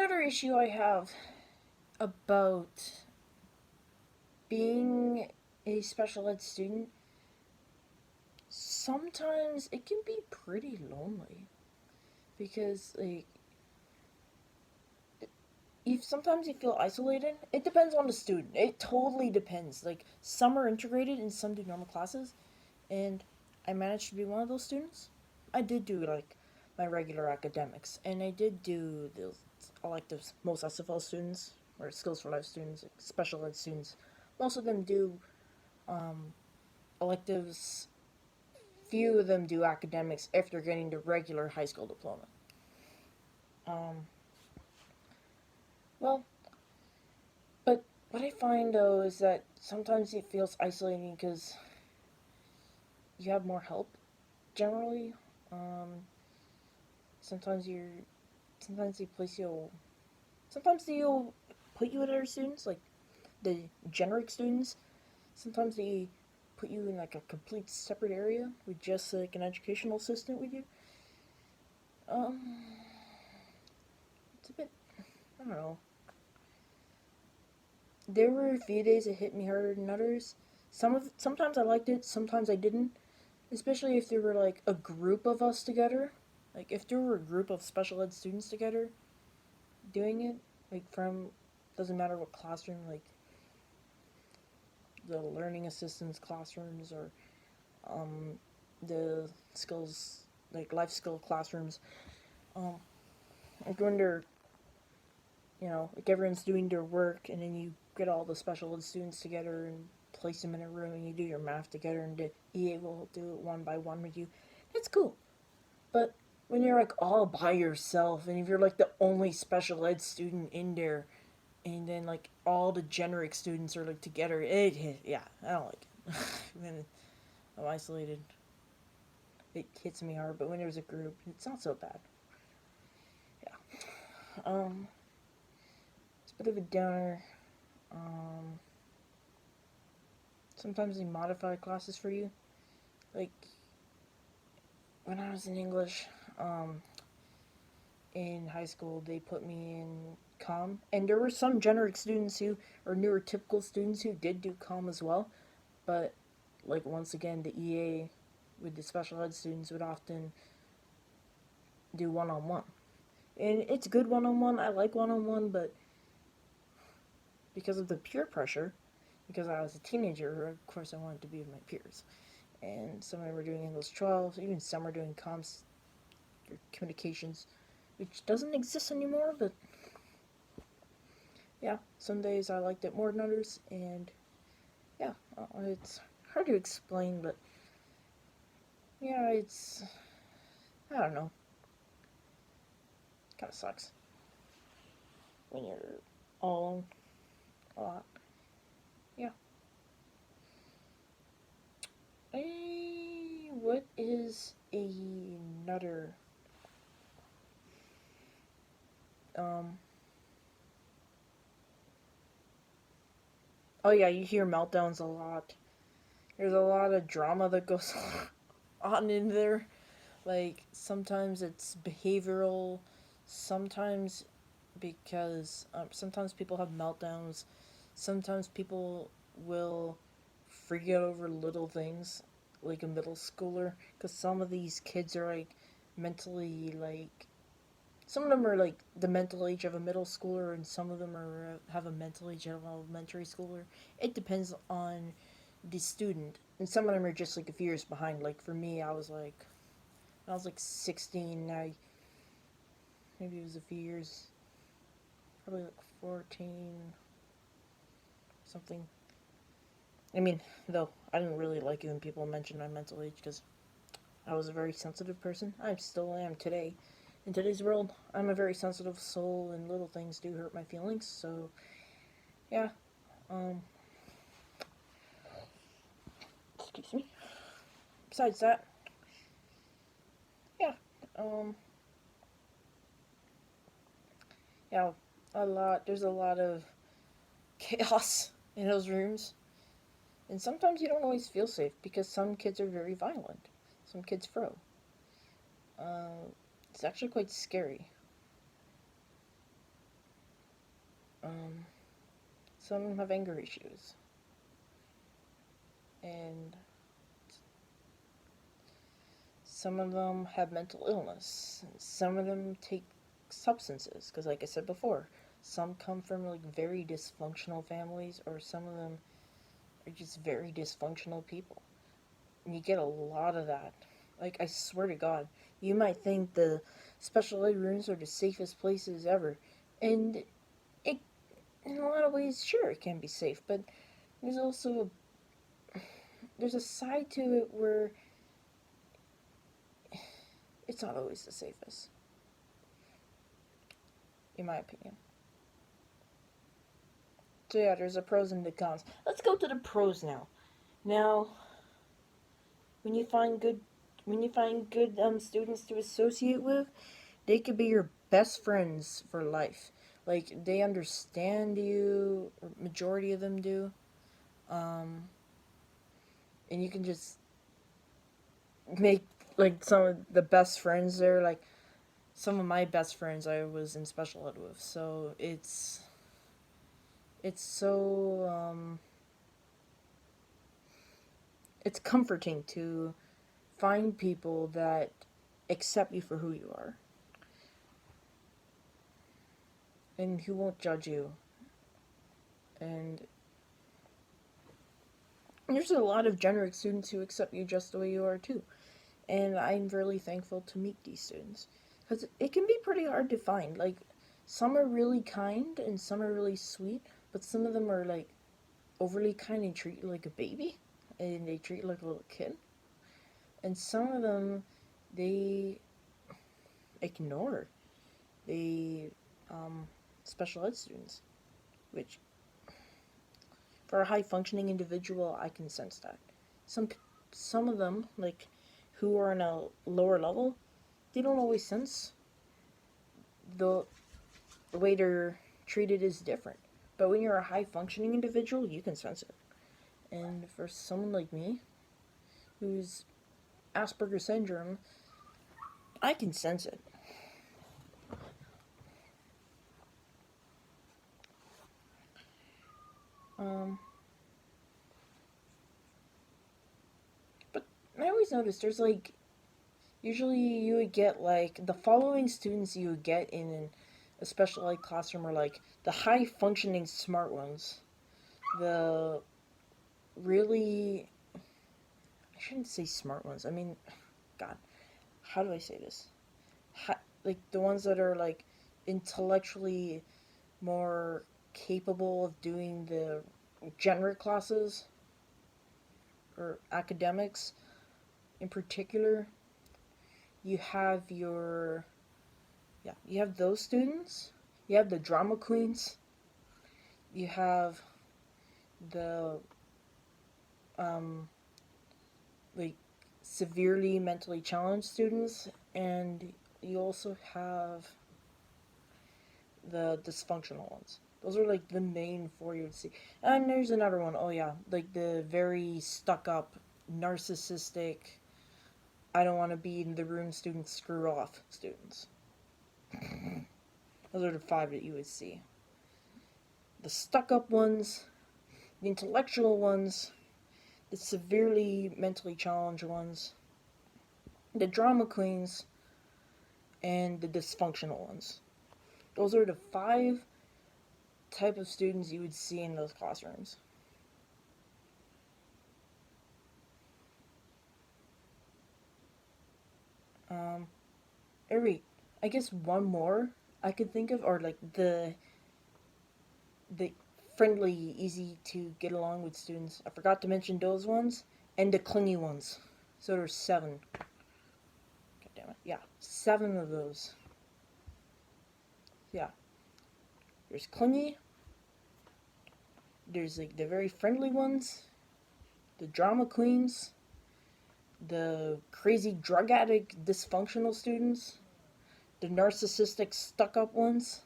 Another issue I have about being a special ed student, sometimes it can be pretty lonely because if sometimes you feel isolated. It depends on the student. It totally depends. Like some are integrated and some do normal classes, and I managed to be one of those students. I did do like my regular academics, and I did do the electives. Most SFL students or Skills for Life students, special ed students, most of them do um, electives. Few of them do academics if they're getting the regular high school diploma. Um, well, but what I find though is that sometimes it feels isolating because you have more help generally. Um, sometimes you're sometimes they place you sometimes they'll put you with other students like the generic students. Sometimes they put you in like a complete separate area with just like an educational assistant with you. Um, it's a bit, I don't know. There were a few days it hit me harder than others. Sometimes I liked it, sometimes I didn't. Especially if there were like a group of us together. Like if there were a group of special ed students together doing it, like from doesn't matter what classroom, like the learning assistance classrooms or um, the skills like life skill classrooms. Um, like when they're like everyone's doing their work, and then you get all the special ed students together and place them in a room, and you do your math together, and the EA will do it one by one with you. That's cool. But when you're like all by yourself, and if you're like the only special ed student in there, and then like all the generic students are like together, yeah, I don't like it. When I'm isolated, it hits me hard. But when there's a group, it's not so bad. Yeah. It's a bit of a downer. Um, Sometimes they modify classes for you. Like when I was in English, um, in high school, they put me in comm, and there were some generic students who, or neurotypical students who did do comm as well. But like once again, the EA with the special ed students would often do one on one, and it's good one on one. I like one on one, but because of the peer pressure, because I was a teenager, of course I wanted to be with my peers. And some of them were doing English 12, even some are doing comms or communications, which doesn't exist anymore, but yeah, some days I liked it more than others, and yeah, it's hard to explain, but yeah, I don't know, kind of sucks when you're all a lot. Yeah. What is another um oh yeah, you hear meltdowns a lot. There's a lot of drama that goes on in there. Like sometimes it's behavioral, sometimes because sometimes people have meltdowns, sometimes people will freak out over little things, like a middle schooler, because some of these kids are like mentally like some of them are like the mental age of a middle schooler, and some of them are have a mental age of an elementary schooler. It depends on the student, and some of them are just like a few years behind. Like for me, I was like 16. Maybe it was a few years, probably like 14, something. I mean, though I didn't really like it when people mentioned my mental age because I was a very sensitive person. I still am today. In today's world, I'm a very sensitive soul, and little things do hurt my feelings. So yeah. Um. Excuse me. Besides that, yeah. Um. Yeah. A lot. There's a lot of chaos in those rooms. And sometimes you don't always feel safe because some kids are very violent. Some kids throw. It's actually quite scary. Um, some of them have anger issues, and some of them have mental illness. Some of them take substances, because, like I said before, some come from like very dysfunctional families, or some of them are just very dysfunctional people. And you get a lot of that. Like, I swear to God, you might think the special ed rooms are the safest places ever. And it, in a lot of ways, sure, it can be safe, but there's also there's a side to it where it's not always the safest, in my opinion. So yeah, there's the pros and the cons. Let's go to the pros now. Now, when you find good students to associate with, they could be your best friends for life. Like, they understand you, or majority of them do, um, and you can just make like some of the best friends there. Like, some of my best friends I was in special ed with, so it's so it's comforting to find people that accept you for who you are and who won't judge you. And there's a lot of generic students who accept you just the way you are too. And I'm really thankful to meet these students, because it can be pretty hard to find. Like, some are really kind and some are really sweet, but some of them are like overly kind and treat you like a baby, and they treat you like a little kid. And some of them, they ignore the special ed students, which for a high functioning individual, I can sense that. Some some of them, like, who are in a lower level, they don't always sense the way they're treated is different. But when you're a high functioning individual, you can sense it. And for someone like me, who's Asperger's syndrome, I can sense it. Um, but I always notice there's like, usually you would get like the following students you would get in a special ed classroom are like the high functioning smart ones, the really, I shouldn't say smart ones. I mean, God, how do I say this? Like the ones that are like intellectually more capable of doing the generic classes or academics in particular. You have your, yeah, you have those students. You have the drama queens. You have the um, like severely mentally challenged students, and you also have the dysfunctional ones. Those are like the main four you would see. And there's another one. Oh yeah, like the very stuck up, narcissistic, I don't want to be in the room students, screw off students. Those are the five that you would see. The stuck up ones, the intellectual ones, the severely mentally challenged ones, the drama queens, and the dysfunctional ones. Those are the five type of students you would see in those classrooms. Um, I guess one more I could think of, or like the friendly, easy to get along with students. I forgot to mention those ones, and the clingy ones. So there's seven. God damn it. Yeah, seven of those. Yeah. There's clingy. There's like the very friendly ones, the drama queens, the crazy drug addict, dysfunctional students, the narcissistic, stuck up ones,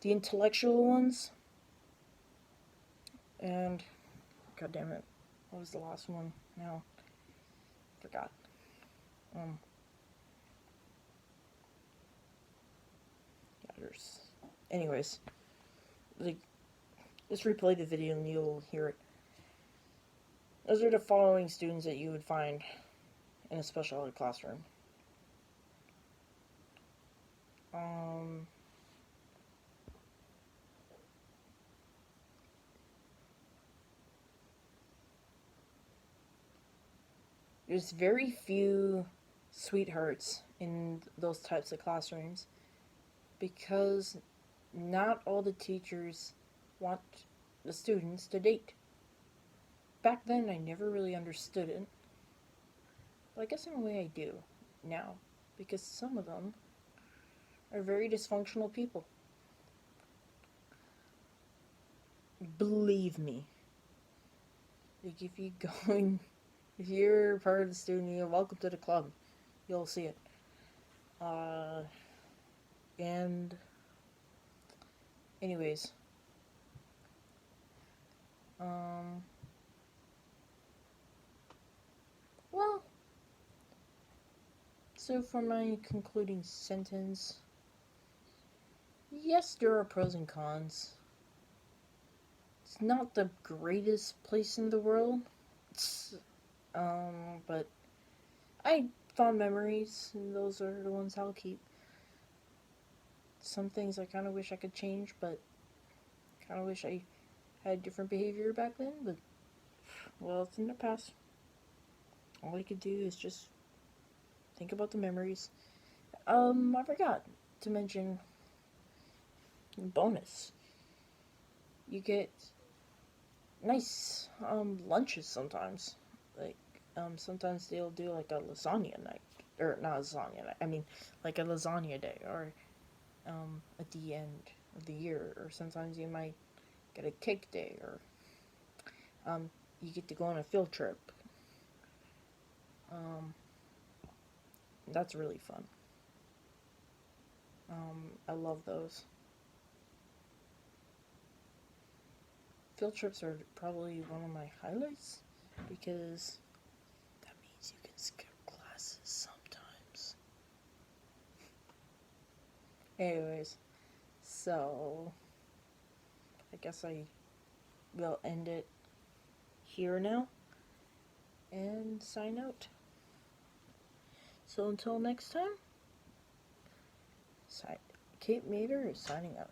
the intellectual ones, and god damn it, what was the last one? Now, forgot. Um, yeah, there's. Anyways, like, just replay the video and you'll hear it. Those are the following students that you would find in a special ed classroom. There's very few sweethearts in those types of classrooms because not all the teachers want the students to date. Back then, I never really understood it. But I guess in a way I do now because some of them are very dysfunctional people. Believe me. Like, if you're part of the student union, welcome to the club. You'll see it. And anyways, well, so for my concluding sentence, yes, there are pros and cons. It's not the greatest place in the world. But I fond memories, and those are the ones I'll keep. Some things I kind of wish I could change, but kind of wish I had different behavior back then, but, well, it's in the past. All I could do is just think about the memories. I forgot to mention bonus. You get nice, lunches sometimes. Like, sometimes they'll do, like, a lasagna night. Or, not a lasagna night, I mean, like a lasagna day, or, at the end of the year, or sometimes you might get a cake day, or, you get to go on a field trip. That's really fun. I love those. Field trips are probably one of my highlights because that means you can skip classes sometimes. Anyways, so I guess I will end it here now and sign out. So until next time, Kate Mater is signing out.